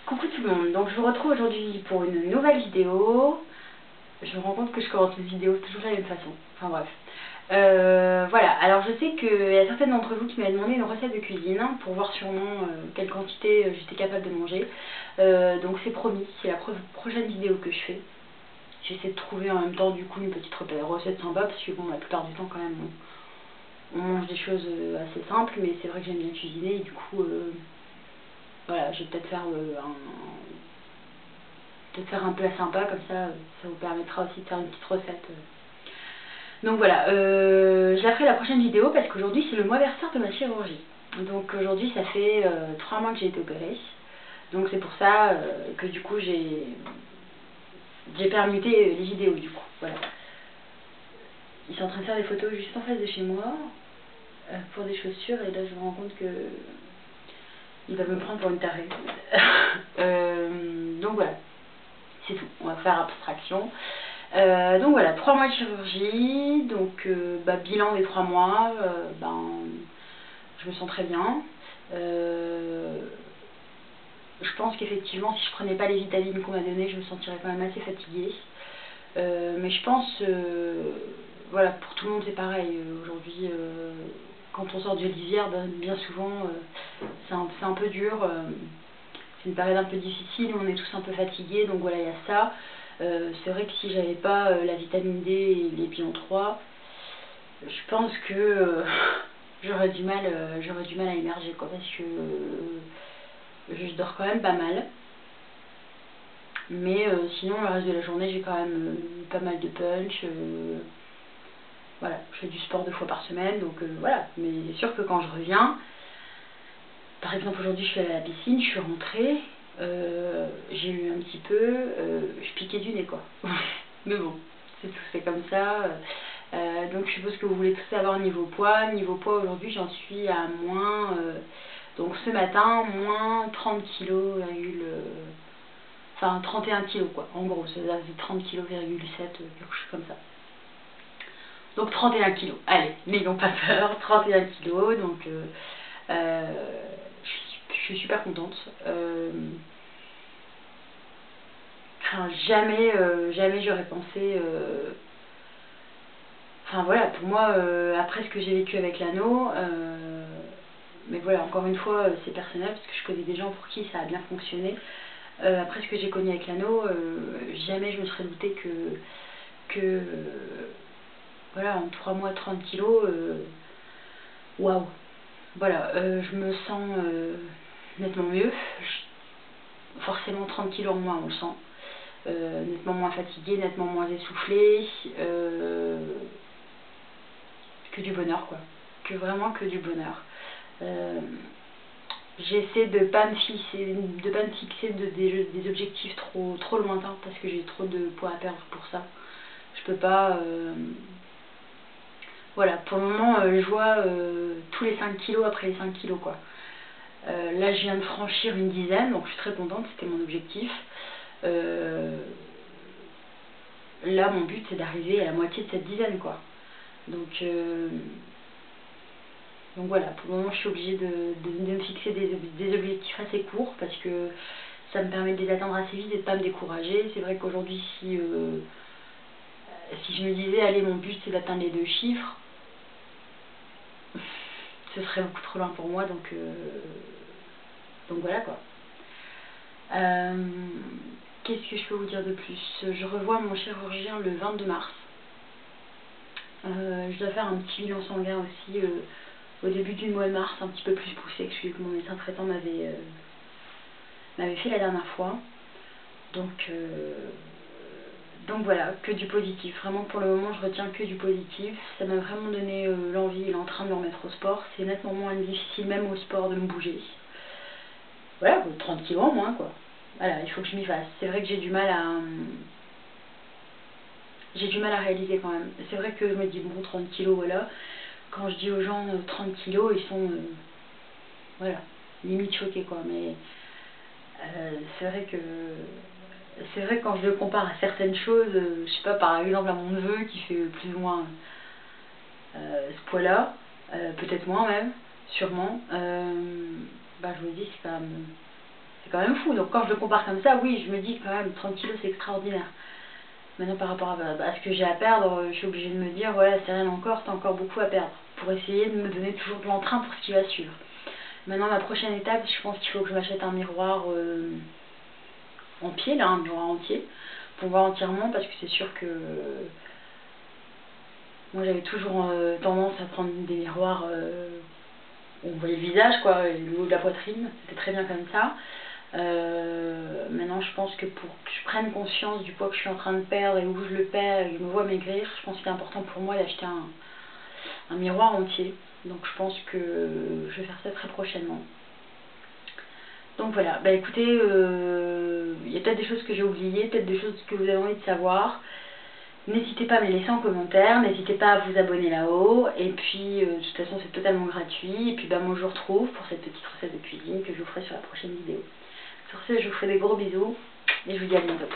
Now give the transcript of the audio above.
Coucou tout le monde, donc je vous retrouve aujourd'hui pour une nouvelle vidéo. Je me rends compte que je commence les vidéos toujours de la même façon, enfin bref. Voilà, alors je sais qu'il y a certaines d'entre vous qui m'avaient demandé une recette de cuisine pour voir sûrement quelle quantité j'étais capable de manger. Donc c'est promis, c'est la prochaine vidéo que je fais. J'essaie de trouver en même temps du coup une petite recette sympa parce que bon, la plupart du temps quand même on mange des choses assez simples, mais c'est vrai que j'aime bien cuisiner et du coup voilà, je vais peut-être faire un plat sympa, comme ça vous permettra aussi de faire une petite recette. Donc voilà, je la ferai la prochaine vidéo parce qu'aujourd'hui c'est le mois anniversaire de ma chirurgie. Donc aujourd'hui ça fait 3 mois que j'ai été opérée. Donc c'est pour ça que du coup j'ai permuté les vidéos du coup. Voilà. Ils sont en train de faire des photos juste en face de chez moi pour des chaussures et là je me rends compte que ils doivent me prendre pour une tarée. Donc voilà, c'est tout, on va faire abstraction. Donc voilà, 3 mois de chirurgie, donc bilan des 3 mois, je me sens très bien. Je pense qu'effectivement si je prenais pas les vitamines qu'on m'a données, je me sentirais quand même assez fatiguée. Mais je pense, voilà, pour tout le monde c'est pareil, aujourd'hui quand on sort de lisière, bien souvent c'est un peu dur, c'est une période un peu difficile, on est tous un peu fatigués, donc voilà, il y a ça. C'est vrai que si j'avais pas la vitamine D et les pions 3, je pense que j'aurais du mal à émerger quoi, parce que je dors quand même pas mal. Mais sinon le reste de la journée j'ai quand même pas mal de punch. Voilà, je fais du sport 2 fois par semaine, donc voilà. Mais c'est sûr que quand je reviens, par exemple aujourd'hui je suis allée à la piscine, je suis rentrée, j'ai eu un petit peu, je piquais du nez quoi. Mais bon, c'est tout, c'est comme ça. Donc je suppose que vous voulez tout savoir niveau poids. Niveau poids aujourd'hui j'en suis à moins, donc ce matin, moins 30 kg, enfin 31 kg quoi. En gros, ça faisait 30 kg,7 quelque chose comme ça. Donc 31 kg, allez, n'ayons pas peur, 31 kg, donc je suis super contente. Enfin, jamais j'aurais pensé, enfin voilà, pour moi, après ce que j'ai vécu avec l'anneau, mais voilà, encore une fois, c'est personnel, parce que je connais des gens pour qui ça a bien fonctionné. Après ce que j'ai connu avec l'anneau, jamais je me serais douté que voilà, en 3 mois, 30 kilos, waouh! Voilà, je me sens nettement mieux. Forcément 30 kilos en moins, on le sent. Nettement moins fatiguée, nettement moins essoufflée. Que du bonheur, quoi. Que vraiment que du bonheur. J'essaie de pas me fixer des objectifs trop lointains parce que j'ai trop de poids à perdre pour ça. Je peux pas. Voilà, pour le moment, je vois tous les 5 kilos après les 5 kilos, quoi. Là, je viens de franchir une dizaine, donc je suis très contente, c'était mon objectif. Là, mon but, c'est d'arriver à la moitié de cette dizaine, quoi. Donc voilà, pour le moment, je suis obligée de me fixer des objectifs assez courts parce que ça me permet de les atteindre assez vite et de ne pas me décourager. C'est vrai qu'aujourd'hui, si je me disais, allez, mon but, c'est d'atteindre les 2 chiffres, ce serait beaucoup trop loin pour moi, donc voilà quoi. Qu'est-ce que je peux vous dire de plus? Je revois mon chirurgien le 22 mars. Je dois faire un petit bilan sanguin aussi au début du mois de mars, un petit peu plus poussé que celui que mon médecin traitant m'avait fait la dernière fois. Donc voilà, que du positif. Vraiment pour le moment je retiens que du positif. Ça m'a vraiment donné l'envie et l'entrain de me remettre au sport. C'est nettement moins difficile même au sport de me bouger. Voilà, 30 kilos en moins quoi. Voilà, il faut que je m'y fasse. C'est vrai que j'ai du mal à réaliser quand même. C'est vrai que je me dis bon 30 kilos voilà. Quand je dis aux gens 30 kilos, ils sont voilà, limite choqués quoi. Mais c'est vrai que quand je le compare à certaines choses, je sais pas, par exemple à mon neveu qui fait plus ou moins ce poids-là, peut-être moins même, sûrement, je vous dis c'est c'est quand même fou. Donc quand je le compare comme ça, oui, je me dis quand même 30 kilos c'est extraordinaire. Maintenant par rapport à ce que j'ai à perdre, je suis obligée de me dire, voilà, c'est rien encore, t'as encore beaucoup à perdre. Pour essayer de me donner toujours de l'entrain pour ce qui va suivre. Maintenant ma prochaine étape, je pense qu'il faut que je m'achète un miroir en pied, là, un miroir entier, pour voir entièrement, parce que c'est sûr que moi j'avais toujours tendance à prendre des miroirs où on voyait le visage, quoi, et le haut de la poitrine, c'était très bien comme ça. Maintenant je pense que pour que je prenne conscience du poids que je suis en train de perdre et où je le perds et que je me vois maigrir, je pense qu'il est important pour moi d'acheter un miroir entier. Donc je pense que je vais faire ça très prochainement. Donc voilà, bah écoutez, il y a peut-être des choses que j'ai oubliées, peut-être des choses que vous avez envie de savoir. N'hésitez pas à me les laisser en commentaire, n'hésitez pas à vous abonner là-haut, et puis de toute façon c'est totalement gratuit, et puis bah moi je vous retrouve pour cette petite recette de cuisine que je vous ferai sur la prochaine vidéo. Sur ce, je vous fais des gros bisous, et je vous dis à bientôt.